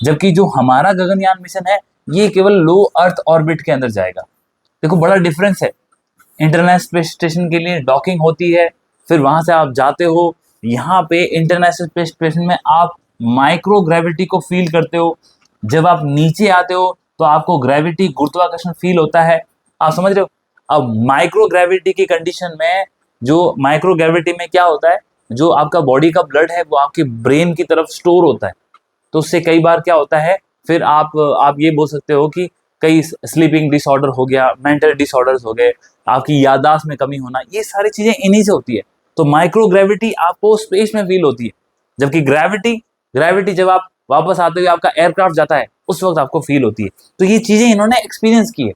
जबकि जो हमारा गगनयान मिशन है, ये केवल लो अर्थ ऑर्बिट के अंदर जाएगा। देखो बड़ा डिफरेंस है। इंटरनेशनल स्पेस स्टेशन के लिए डॉकिंग होती है, फिर वहां से आप जाते हो। यहाँ पे इंटरनेशनल स्पेस स्टेशन में आप माइक्रो ग्रेविटी को फील करते हो। जब आप नीचे आते हो तो आपको ग्रेविटी, गुरुत्वाकर्षण फील होता है। आप समझ रहे हो। अब माइक्रो ग्रेविटी की कंडीशन में, जो माइक्रो ग्रेविटी में क्या होता है, जो आपका बॉडी का ब्लड है वो आपके ब्रेन की तरफ स्टोर होता है। तो उससे कई बार क्या होता है, फिर आप ये बोल सकते हो कि कई स्लीपिंग डिसऑर्डर हो गया, मेंटल डिसऑर्डर्स हो गए, आपकी याददाश्त में कमी होना, ये सारी चीजें इन्हीं से होती है। तो माइक्रो ग्रेविटी आपको स्पेस में फील होती है, जबकि ग्रेविटी जब आप वापस आते हुए आपका एयरक्राफ्ट जाता है, उस वक्त आपको फील होती है। तो ये चीजें इन्होंने एक्सपीरियंस की है।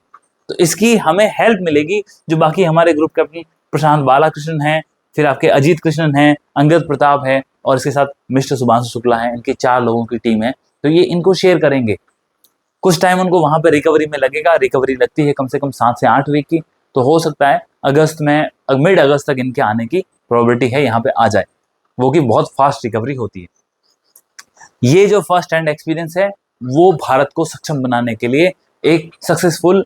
तो इसकी हमें हेल्प मिलेगी, जो बाकी हमारे ग्रुप कैप्टन प्रशांत बालाकृष्णन हैं, फिर आपके अजीत कृष्णन हैं, अंगद प्रताप है, और इसके साथ मिस्टर शुभांशु शुक्ला हैं। इनकी 4 लोगों की टीम है। तो ये इनको शेयर करेंगे। कुछ टाइम उनको वहां पे रिकवरी में लगेगा। रिकवरी लगती है कम से कम 7 से 8 वीक की। तो हो सकता है अगस्त में, मिड अगस्त तक इनके आने की प्रोबेबिलिटी है, यहाँ पे आ जाए। वो कि बहुत फास्ट रिकवरी होती है। ये जो फर्स्ट हैंड एक्सपीरियंस है, वो भारत को सक्षम बनाने के लिए एक सक्सेसफुल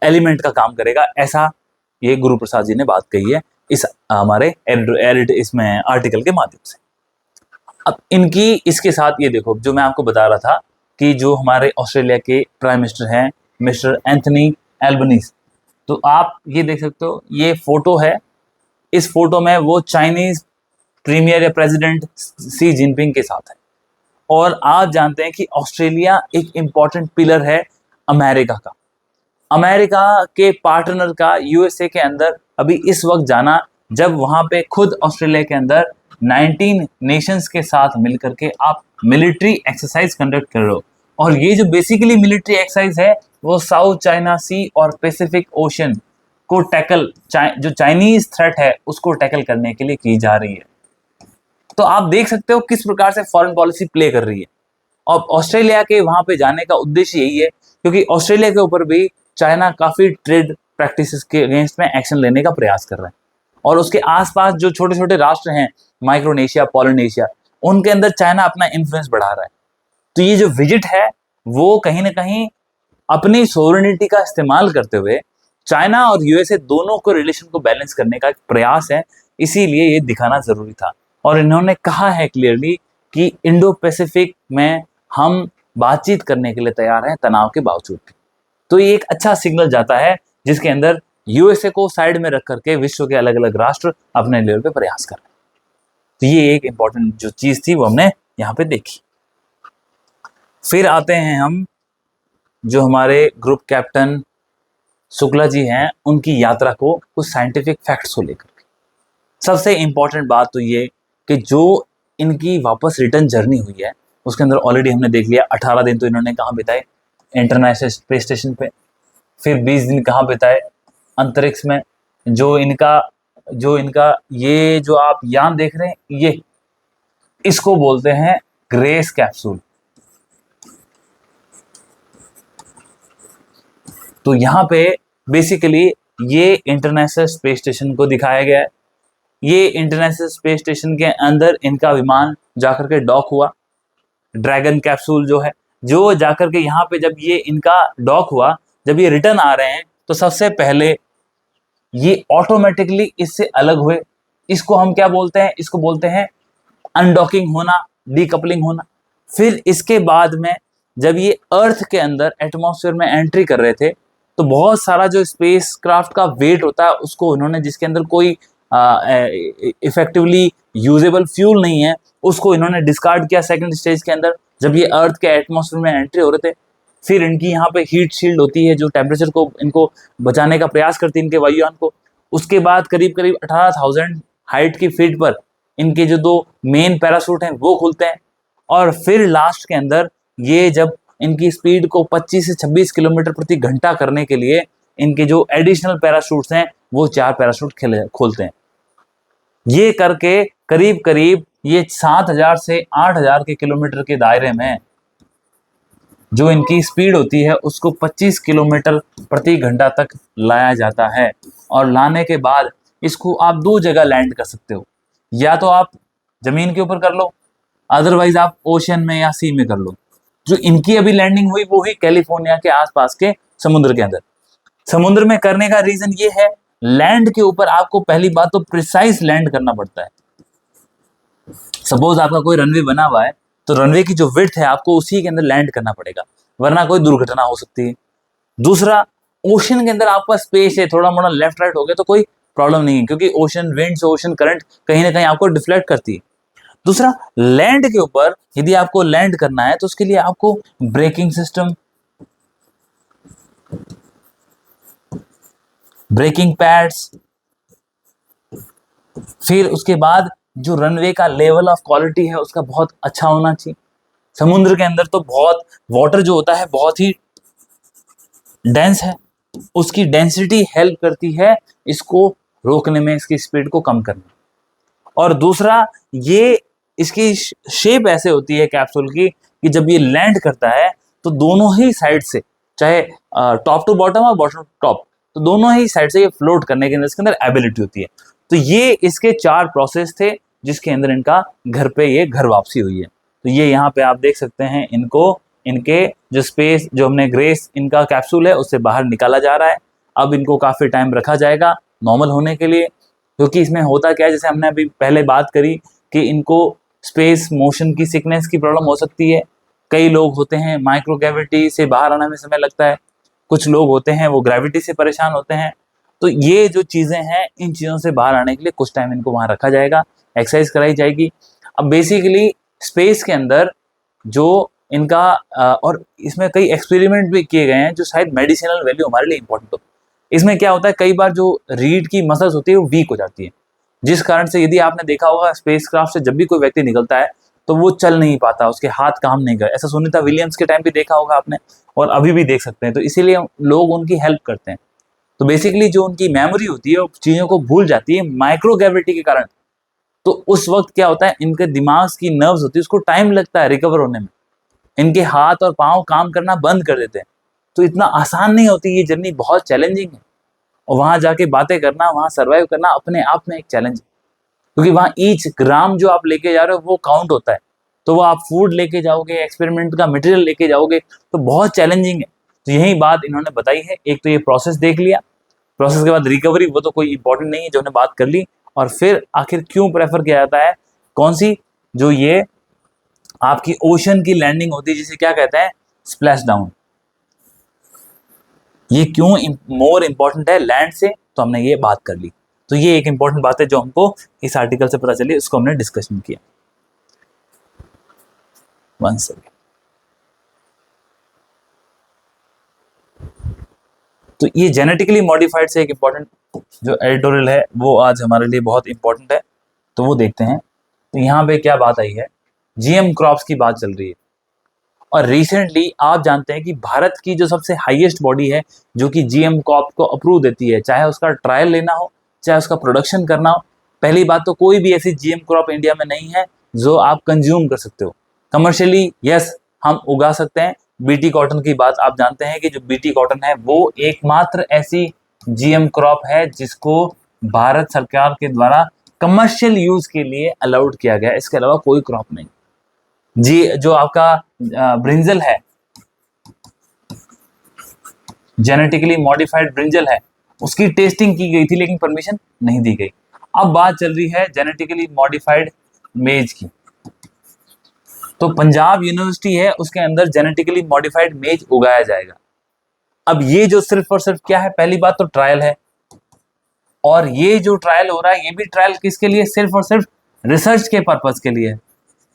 एलिमेंट का काम करेगा, ऐसा ये गुरु प्रसाद जी ने बात कही है इस हमारे इसमें आर्टिकल के माध्यम से। अब इनकी इसके साथ ये देखो, जो मैं आपको बता रहा था कि जो हमारे ऑस्ट्रेलिया के प्राइम मिनिस्टर हैं, मिस्टर एंथनी एल्बनीज, तो आप ये देख सकते हो, ये फोटो है। इस फोटो में वो चाइनीज प्रीमियर या प्रेसिडेंट सी जिनपिंग के साथ है। और आप जानते हैं कि ऑस्ट्रेलिया एक इंपॉर्टेंट पिलर है अमेरिका का। अमेरिका के पार्टनर का यूएसए के अंदर अभी इस वक्त जाना, जब वहां पे खुद ऑस्ट्रेलिया के अंदर 19 नेशंस के साथ मिलकर के आप मिलिट्री एक्सरसाइज कंडक्ट कर रहे हो। और ये जो बेसिकली मिलिट्री एक्सरसाइज है, वो साउथ चाइना सी और पैसिफिक ओशन को टैकल, जो चाइनीज थ्रेट है उसको टैकल करने के लिए की जा रही है। तो आप देख सकते हो किस प्रकार से फॉरेन पॉलिसी प्ले कर रही है। और ऑस्ट्रेलिया के वहां पे जाने का उद्देश्य यही है, क्योंकि ऑस्ट्रेलिया के ऊपर भी चाइना काफी ट्रेड प्रैक्टिसेस के अगेंस्ट में एक्शन लेने का प्रयास कर रहा है। और उसके आसपास जो छोटे छोटे राष्ट्र हैं, माइक्रोनेशिया, पॉलिनेशिया, उनके अंदर चाइना अपना इन्फ्लुएंस बढ़ा रहा है। तो ये जो विजिट है, वो कहीं ना कहीं अपनी सोवरेनिटी का इस्तेमाल करते हुए चाइना और यूएसए दोनों को रिलेशन को बैलेंस करने का एक प्रयास है। इसीलिए ये दिखाना जरूरी था। और इन्होंने कहा है क्लियरली कि इंडो पैसिफिक में हम बातचीत करने के लिए तैयार हैं, तनाव के बावजूद। तो ये एक अच्छा सिग्नल जाता है, जिसके अंदर यूएसए को साइड में रख करके विश्व के अलग अलग राष्ट्र अपने लेवल पे प्रयास कर रहे हैं। तो ये एक इंपॉर्टेंट जो चीज थी, वो हमने यहाँ पे देखी। फिर आते हैं हम, जो हमारे ग्रुप कैप्टन शुक्ला जी हैं, उनकी यात्रा को कुछ साइंटिफिक फैक्ट्स को लेकर के। सबसे इंपॉर्टेंट बात तो ये कि जो इनकी वापस रिटर्न जर्नी हुई है, उसके अंदर ऑलरेडी हमने देख लिया 18 दिन तो इन्होंने कहाँ बिताए, इंटरनेशनल स्पेस स्टेशन पे। फिर 20 दिन कहाँ बिताए, अंतरिक्ष में। जो इनका ये जो आप यान देख रहे हैं, ये इसको बोलते हैं ग्रेस कैप्सूल। तो यहाँ पे बेसिकली ये इंटरनेशनल स्पेस स्टेशन को दिखाया गया है। ये इंटरनेशनल स्पेस स्टेशन के अंदर इनका विमान जाकर के डॉक हुआ। ड्रैगन कैप्सूल जो है, जो जाकर के यहाँ पे जब ये इनका डॉक हुआ, जब ये रिटर्न आ रहे हैं, तो सबसे पहले ये ऑटोमेटिकली इससे अलग हुए। इसको हम क्या बोलते हैं, इसको बोलते हैं अनडॉकिंग होना, डीकपलिंग होना। फिर इसके बाद में जब ये अर्थ के अंदर एटमॉस्फेयर में एंट्री कर रहे थे, तो बहुत सारा जो स्पेस क्राफ्ट का वेट होता है, उसको उन्होंने, जिसके अंदर कोई इफेक्टिवली यूजेबल फ्यूल नहीं है, उसको इन्होंने डिस्कार्ड किया सेकंड स्टेज के अंदर, जब ये अर्थ के एटमॉस्फेयर में एंट्री हो रहे थे। फिर इनकी यहाँ पे हीट शील्ड होती है जो टेम्परेचर को इनको बचाने का प्रयास करती है इनके वायुयान को। उसके बाद करीब करीब 18,000 हाइट की फीट पर इनके जो 2 मेन पैराशूट हैं वो खुलते हैं। और फिर लास्ट के अंदर ये जब इनकी स्पीड को 25 से 26 किलोमीटर प्रति घंटा करने के लिए इनके जो एडिशनल पैराशूट्स हैं वो 4 पैराशूट खोलते हैं। ये करके करीब करीब ये 7,000 से 8,000 के किलोमीटर के दायरे में जो इनकी स्पीड होती है उसको 25 किलोमीटर प्रति घंटा तक लाया जाता है। और लाने के बाद इसको आप 2 जगह लैंड कर सकते हो, या तो आप जमीन के ऊपर कर लो, अदरवाइज आप ओशन में या सी में कर लो। जो इनकी अभी लैंडिंग हुई वो हुई कैलिफोर्निया के आसपास के समुद्र के अंदर। समुद्र में करने का रीजन ये है, लैंड के ऊपर आपको पहली बात तो प्रिसाइज लैंड करना पड़ता है। सपोज आपका कोई रनवे बना हुआ है तो रनवे की जो विड्थ है आपको उसी के अंदर लैंड करना पड़ेगा, वरना कोई दुर्घटना हो सकती है। दूसरा, ओशन के अंदर आपका स्पेस है, थोड़ा मोड़ा लेफ्ट राइट हो गया तो कोई प्रॉब्लम नहीं है, क्योंकि ओशन विंड्स, ओशन करंट कहीं ना कहीं आपको डिफ्लेक्ट करती है। दूसरा, लैंड के ऊपर यदि आपको लैंड करना है तो उसके लिए आपको ब्रेकिंग सिस्टम, ब्रेकिंग पैड्स, फिर उसके बाद जो रनवे का लेवल ऑफ क्वालिटी है उसका बहुत अच्छा होना चाहिए। समुद्र के अंदर तो बहुत वाटर जो होता है बहुत ही डेंस है, उसकी डेंसिटी हेल्प करती है इसको रोकने में, इसकी स्पीड को कम करने में। और दूसरा, ये इसकी शेप ऐसे होती है कैप्सूल की कि जब ये लैंड करता है तो दोनों ही साइड से, चाहे टॉप टू बॉटम और बॉटम टू टॉप, तो दोनों ही साइड से ये फ्लोट करने के अंदर इसके अंदर एबिलिटी होती है। तो ये इसके 4 प्रोसेस थे जिसके अंदर इनका घर पे ये घर वापसी हुई है। तो ये यहाँ पे आप देख सकते हैं इनको, इनके जो स्पेस, जो हमने ग्रेस इनका कैप्सूल है उससे बाहर निकाला जा रहा है। अब इनको काफ़ी टाइम रखा जाएगा नॉर्मल होने के लिए, क्योंकि इसमें होता क्या है, जैसे हमने अभी पहले बात करी कि इनको स्पेस मोशन की सिकनेस की प्रॉब्लम हो सकती है। कई लोग होते हैं माइक्रो ग्रेविटी से बाहर आने में समय लगता है, कुछ लोग होते हैं वो ग्रेविटी से परेशान होते हैं। तो ये जो चीज़ें हैं, इन चीज़ों से बाहर आने के लिए कुछ टाइम इनको वहाँ रखा जाएगा, एक्सरसाइज कराई जाएगी। अब बेसिकली स्पेस के अंदर जो इनका और इसमें कई एक्सपेरिमेंट भी किए गए हैं जो शायद मेडिसिनल वैल्यू हमारे लिए इंपॉर्टेंट हो। इसमें क्या होता है, कई बार जो रीढ़ की मसल्स होती है वो वीक हो जाती है, जिस कारण से यदि आपने देखा होगा स्पेसक्राफ्ट से जब भी कोई व्यक्ति निकलता है तो वो चल नहीं पाता, उसके हाथ काम नहीं कर। ऐसा सुनीता विलियम्स के टाइम भी देखा होगा आपने, और अभी भी देख सकते हैं। तो इसीलिए लोग उनकी हेल्प करते हैं। तो बेसिकली जो उनकी मेमोरी होती है वो चीज़ों को भूल जाती है माइक्रो ग्रेविटी के कारण। तो उस वक्त क्या होता है, इनके दिमाग की नर्व्स होती है उसको टाइम लगता है रिकवर होने में, इनके हाथ और पाँव काम करना बंद कर देते हैं। तो इतना आसान नहीं होती ये जर्नी, बहुत चैलेंजिंग है। और वहाँ जाके बातें करना, वहाँ सर्वाइव करना अपने आप में एक चैलेंज है, क्योंकि वहाँ ईच ग्राम जो आप लेके जा रहे हो वो काउंट होता है। तो वो आप फूड लेके जाओगे, एक्सपेरिमेंट का मटेरियल लेके जाओगे, तो बहुत चैलेंजिंग है। तो यही बात इन्होंने बताई है। एक तो ये प्रोसेस देख लिया, प्रोसेस के बाद रिकवरी, वो तो कोई इंपॉर्टेंट नहीं है जो हमने बात कर ली। और फिर आखिर क्यों प्रेफर किया जाता है, कौन सी, जो ये आपकी ओशन की लैंडिंग होती है जिसे क्या कहते हैं, स्प्लैश डाउन, ये क्यों मोर इंपॉर्टेंट है लैंड से, तो हमने ये बात कर ली। तो ये एक इंपॉर्टेंट बात है जो हमको इस आर्टिकल से पता चली, इसको हमने डिस्कशन किया। One second. तो ये जेनेटिकली मॉडिफाइड से एक इंपॉर्टेंट जो एडिटोरियल है वो आज हमारे लिए बहुत इंपॉर्टेंट है, तो वो देखते हैं। तो यहाँ पे क्या बात आई है, जीएम क्रॉप्स की बात चल रही है। और रिसेंटली आप जानते हैं कि भारत की जो सबसे हाईएस्ट बॉडी है जो कि जीएम क्रॉप को अप्रूव देती है, चाहे उसका ट्रायल लेना हो चाहे उसका प्रोडक्शन करना हो। पहली बात तो कोई भी ऐसी जीएम क्रॉप इंडिया में नहीं है जो आप कंज्यूम कर सकते हो कमर्शियली। यस, हम उगा सकते हैं। बीटी कॉटन की बात आप जानते हैं कि जो बीटी कॉटन है वो एकमात्र ऐसी जीएम क्रॉप है जिसको भारत सरकार के द्वारा कमर्शियल यूज के लिए अलाउड किया गया, इसके अलावा कोई क्रॉप नहीं। जी, जो आपका ब्रिंजल है, जेनेटिकली मॉडिफाइड ब्रिंजल है, उसकी टेस्टिंग की गई थी लेकिन परमिशन नहीं दी गई। अब बात चल रही है जेनेटिकली मॉडिफाइड मेज की। तो पंजाब यूनिवर्सिटी है उसके अंदर जेनेटिकली मॉडिफाइड मेज उगाया जाएगा। अब ये जो सिर्फ और सिर्फ क्या है, पहली बात तो ट्रायल है, और ये जो ट्रायल हो रहा है ये भी ट्रायल किसके लिए, सिर्फ और सिर्फ रिसर्च के पर्पज के लिए।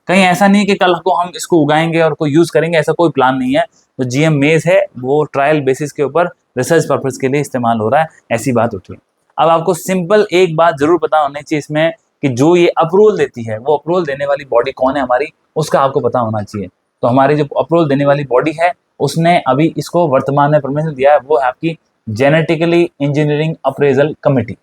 कहीं ऐसा नहीं है कि कल को हम इसको उगाएंगे और कोई यूज करेंगे, ऐसा कोई प्लान नहीं है। तो जीएम मेज है वो ट्रायल बेसिस के ऊपर रिसर्च पर्पज के लिए इस्तेमाल हो रहा है, ऐसी बात उठी। अब आपको सिंपल एक बात जरूर पता होनी चाहिए इसमें कि जो ये अप्रूवल देती है वो अप्रूवल देने वाली बॉडी कौन है हमारी, उसका आपको पता होना चाहिए। तो हमारी जो अप्रूवल देने वाली बॉडी है उसने अभी इसको वर्तमान में परमिशन दिया है, वो है आपकी genetically engineering appraisal committee.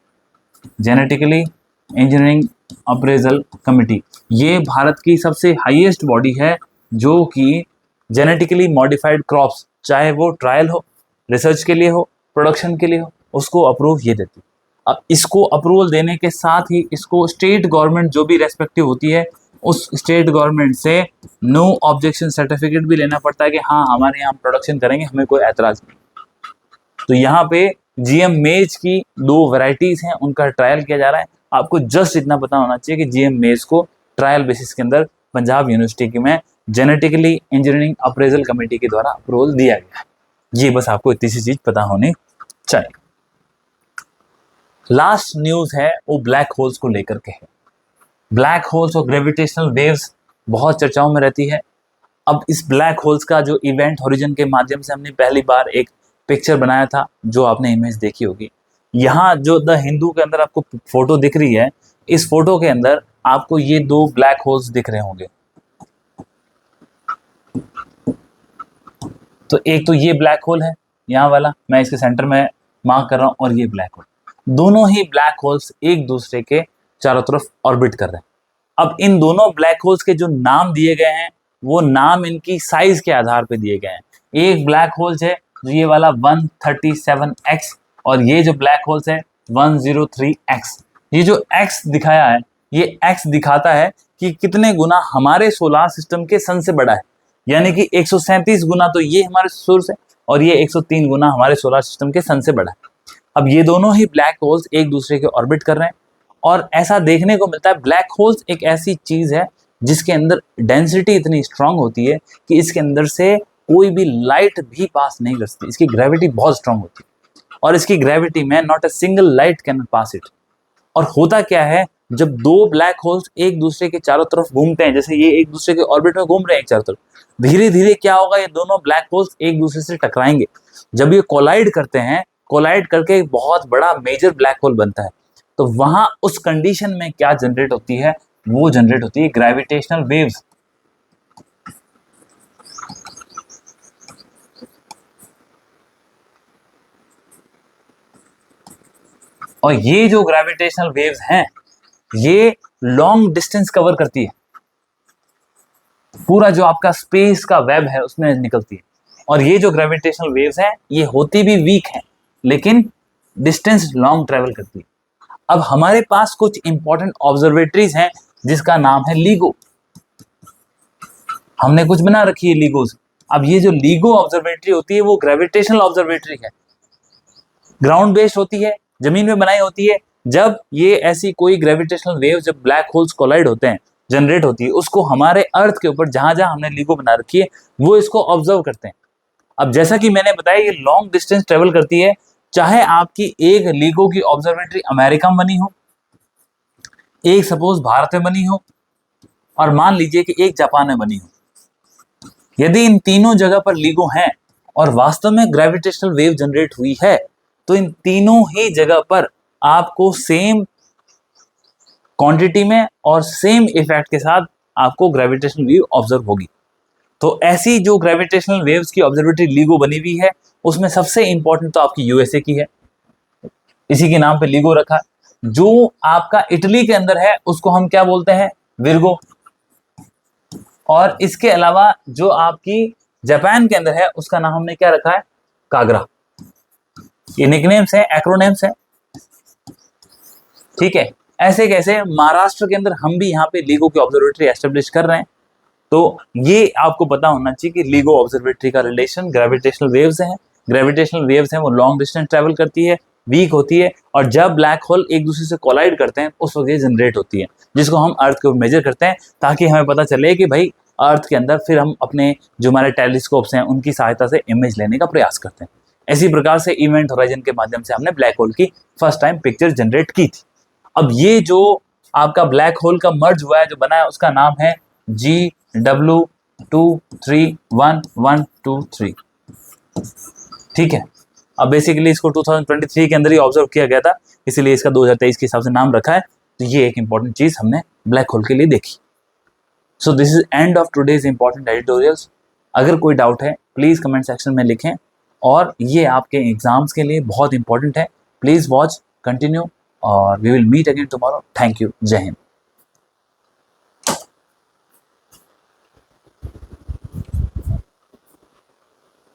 Genetically engineering appraisal committee ये भारत की सबसे हाईएस्ट बॉडी है जो कि जेनेटिकली मॉडिफाइड क्रॉप्स, चाहे वो ट्रायल हो, रिसर्च के लिए हो, प्रोडक्शन के लिए हो, उसको अप्रूव ये देती है। अब इसको अप्रूवल देने के साथ ही इसको स्टेट गवर्नमेंट जो भी रेस्पेक्टिव होती है उस स्टेट गवर्नमेंट से नो ऑब्जेक्शन सर्टिफिकेट भी लेना पड़ता है कि हाँ हमारे यहाँ प्रोडक्शन करेंगे, हमें कोई एतराज नहीं। तो यहाँ पे जीएम मेज की 2 वैरायटीज हैं, उनका ट्रायल किया जा रहा है। आपको जस्ट इतना पता होना चाहिए कि जीएम मेज को ट्रायल बेसिस के अंदर पंजाब यूनिवर्सिटी की में जेनेटिकली इंजीनियरिंग अप्रेजल कमेटी के द्वारा अप्रूवल दिया गया है। ये बस आपको इतनी सी चीज पता होनी चाहिए। लास्ट न्यूज है वो ब्लैक होल्स को लेकर के है। ब्लैक होल्स और ग्रेविटेशनल वेव्स बहुत चर्चाओं में रहती है। अब इस ब्लैक होल्स का जो इवेंट हॉरिजन के माध्यम से हमने पहली बार एक पिक्चर बनाया था, जो आपने इमेज देखी होगी। यहाँ जो द हिंदू के अंदर आपको फोटो दिख रही है, इस फोटो के अंदर आपको ये 2 ब्लैक होल्स दिख रहे होंगे। तो एक तो ये ब्लैक होल है यहाँ वाला, मैं इसके सेंटर में मार्क कर रहा हूँ, और ये ब्लैक होल। दोनों ही ब्लैक होल्स एक दूसरे के चारों तरफ ऑर्बिट कर रहे हैं। अब इन दोनों ब्लैक होल्स के जो नाम दिए गए हैं वो नाम इनकी साइज के आधार पे दिए गए हैं। एक ब्लैक होल्स है जो ये वाला 137x, और ये जो ब्लैक होल्स है 103x। ये जो x दिखाया है ये x दिखाता है कि कितने गुना हमारे सोलार सिस्टम के सन से बड़ा है, यानी कि 137 गुना तो ये हमारे सूर्य से, और ये 103 गुना हमारे सोलार सिस्टम के सन से बड़ा है। अब ये दोनों ही ब्लैक होल्स एक दूसरे के ऑर्बिट कर रहे हैं, और ऐसा देखने को मिलता है ब्लैक होल्स एक ऐसी चीज है जिसके अंदर डेंसिटी इतनी स्ट्रांग होती है कि इसके अंदर से कोई भी लाइट भी पास नहीं कर सकती। इसकी ग्रेविटी बहुत स्ट्रांग होती है, और इसकी ग्रेविटी में not a single light can pass it. और होता क्या है, जब 2 ब्लैक होल्स एक दूसरे के चारों तरफ घूमते हैं, जैसे ये एक दूसरे के ऑर्बिट में घूम रहे हैं एक चारों तरफ, धीरे धीरे क्या होगा, ये दोनों ब्लैक होल्स एक दूसरे से टकराएंगे। जब ये कोलाइड करते हैं, कोलाइड करके एक बहुत बड़ा मेजर ब्लैक होल बनता है। तो वहां उस कंडीशन में क्या जनरेट होती है, वो जनरेट होती है ग्रेविटेशनल वेव्स। और ये जो ग्रेविटेशनल वेव्स हैं ये लॉन्ग डिस्टेंस कवर करती है, पूरा जो आपका स्पेस का वेब है उसमें निकलती है। और ये जो ग्रेविटेशनल वेव्स हैं ये होती भी वीक हैं, लेकिन डिस्टेंस लॉन्ग ट्रेवल करती है। अब हमारे पास कुछ इंपॉर्टेंट ऑब्जर्वेटरीज हैं जिसका नाम है लीगो। हमने कुछ बना रखी है लीगोस। अब ये जो लीगो ऑब्जर्वेटरी होती है वो ग्रेविटेशनल ऑब्जर्वेटरी है, ग्राउंड बेस्ड होती है, जमीन में बनाई होती है। जब ये ऐसी कोई ग्रेविटेशनल वेव जब ब्लैक होल्स कोलाइड होते हैं, जनरेट होती है, उसको हमारे अर्थ के ऊपर जहां जहां हमने लीगो बना रखी है वो इसको ऑब्जर्व करते हैं। अब जैसा कि मैंने बताया ये लॉन्ग डिस्टेंस ट्रेवल करती है, चाहे आपकी एक लीगो की ऑब्जर्वेटरी अमेरिका में बनी हो, एक सपोज भारत में बनी हो, और मान लीजिए कि एक जापान में बनी हो। यदि इन तीनों जगह पर लीगो हैं और वास्तव में ग्रेविटेशनल वेव जनरेट हुई है, तो इन तीनों ही जगह पर आपको सेम क्वांटिटी में और सेम इफेक्ट के साथ आपको ग्रेविटेशनल वेव ऑब्जर्व होगी। तो ऐसी जो ग्रेविटेशनल वेव्स की ऑब्जर्वेटरी लीगो बनी हुई है उसमें सबसे इंपॉर्टेंट तो आपकी यूएसए की है, इसी के नाम पे लीगो रखा। जो आपका इटली के अंदर है उसको हम क्या बोलते हैं, विर्गो। और इसके अलावा जो आपकी जापान के अंदर है उसका नाम हमने क्या रखा है, कागरा। ये निकनेम्स हैं, एक्रोनेम्स हैं, ठीक है। ऐसे कैसे महाराष्ट्र के अंदर हम भी यहाँ पे लीगो की ऑब्जर्वेटरी एस्टेब्लिश कर रहे हैं। तो ये आपको पता होना चाहिए कि लीगो ऑब्जर्वेटरी का रिलेशन ग्रेविटेशनल वेव्स है। ग्रेविटेशनल वेव्स हैं वो लॉन्ग डिस्टेंस ट्रेवल करती है, वीक होती है, और जब ब्लैक होल एक दूसरे से कोलाइड करते हैं उस वक्त ये जनरेट होती है, जिसको हम अर्थ के ऊपर मेजर करते हैं ताकि हमें पता चले कि भाई अर्थ के अंदर फिर हम अपने जो हमारे टेलीस्कोप्स हैं उनकी सहायता से इमेज लेने का प्रयास करते हैं। इसी प्रकार से इवेंट होराइजन के माध्यम से हमने ब्लैक होल की फर्स्ट टाइम पिक्चर जनरेट की थी। अब ये जो आपका ब्लैक होल का मर्ज हुआ है, जो बना है, उसका नाम है GW231123। ठीक है, अब बेसिकली इसको 2023 के अंदर ही ऑब्जर्व किया गया था, इसीलिए इसका 2023 के हिसाब से नाम रखा है। तो ये एक इंपॉर्टेंट चीज हमने ब्लैक होल के लिए देखी। So this is end of today's important editorials. अगर कोई डाउट है प्लीज कमेंट सेक्शन में लिखें, और ये आपके एग्जाम्स के लिए बहुत इंपॉर्टेंट है। प्लीज वॉच, कंटिन्यू, और we will meet again tomorrow. Thank you, जय हिंद।